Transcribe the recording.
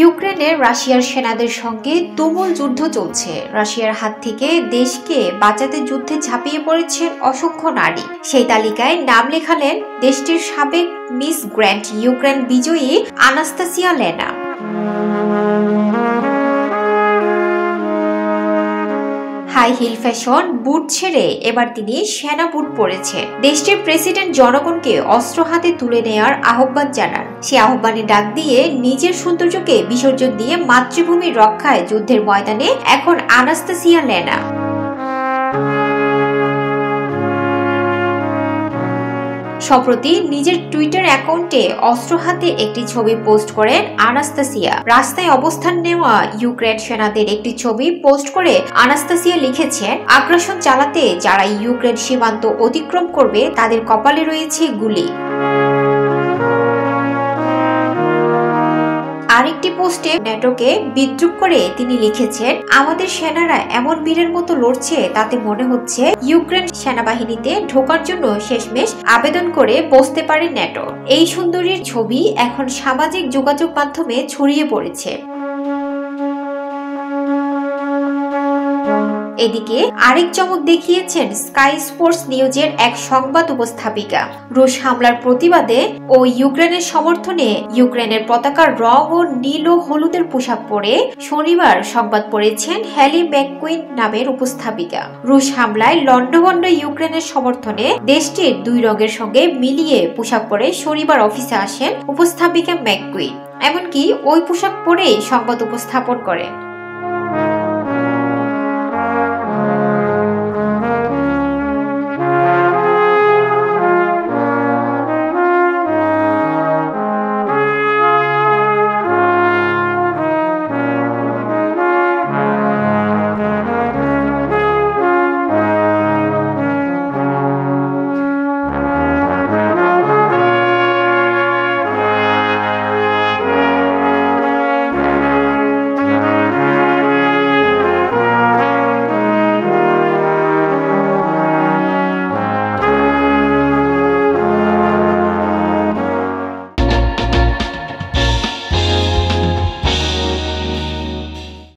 ইউক্রেনে রাশিয়ার সেনাদের সঙ্গে তুমুল যুদ্ধ চলছে। রাশিয়ার হাত থেকে দেশকে বাঁচাতে যুদ্ধে ঝাঁপিয়ে পড়েছেন অসংখ্য নারী। সেই তালিকায় নাম লেখালেন দেশটির সাবেক মিস গ্র্যান্ড ইউক্রেন বিজয়ী আনাস্তাসিয়া লেনা। হাই হিল ফ্যাশন বুট ছেড়ে এবার তিনি সেনা বুট পরেছেন। দেশটির প্রেসিডেন্ট জনগণকে অস্ত্র হাতে তুলে নেওয়ার আহ্বান জানান। সে আহ্বানে ডাক দিয়ে নিজের সৌন্দর্যকে বিসর্জন দিয়ে মাতৃভূমির রক্ষায় যুদ্ধের ময়দানে এখন আনাস্তাসিয়া লেনা। সম্প্রতি নিজের টুইটার অ্যাকাউন্টে অস্ত্র হাতে একটি ছবি পোস্ট করেন আনাস্তাসিয়া। রাস্তায় অবস্থান নেওয়া ইউক্রেন সেনাদের একটি ছবি পোস্ট করে আনাস্তাসিয়া লিখেছেন, আগ্রাসন চালাতে যারা ইউক্রেন সীমান্ত অতিক্রম করবে তাদের কপালে রয়েছে গুলি। আরেকটি পোস্টে ন্যাটোকে বিদ্রূপ করে তিনি লিখেছেন, আমাদের সেনারা এমন বীরের মতো লড়ছে তাতে মনে হচ্ছে ইউক্রেন সেনাবাহিনীতে ঢোকার জন্য শেষমেশ আবেদন করে বসতে পারে ন্যাটো। এই সুন্দরীর ছবি এখন সামাজিক যোগাযোগ মাধ্যমে ছড়িয়ে পড়েছে। এদিকে আরেক চমক দেখিয়েছেন স্কাই স্পোর্টস নিউজের এক সংবাদ উপস্থাপিকা। রুশ হামলার প্রতিবাদে ও ইউক্রেনের সমর্থনে ইউক্রেনের পতাকার রং ও নীল ও হলুদের পোশাক পরে শনিবার সংবাদ পড়েছেন হ্যালি ম্যাককুইন নামের উপস্থাপিকা। রুশ হামলায় লণ্ডভণ্ড ইউক্রেনের সমর্থনে দেশটির দুই রঙের সঙ্গে মিলিয়ে পোশাক পরে শনিবার অফিসে আসেন উপস্থাপিকা ম্যাককুইন। এমনকি ওই পোশাক পরেই সংবাদ উপস্থাপন করেন।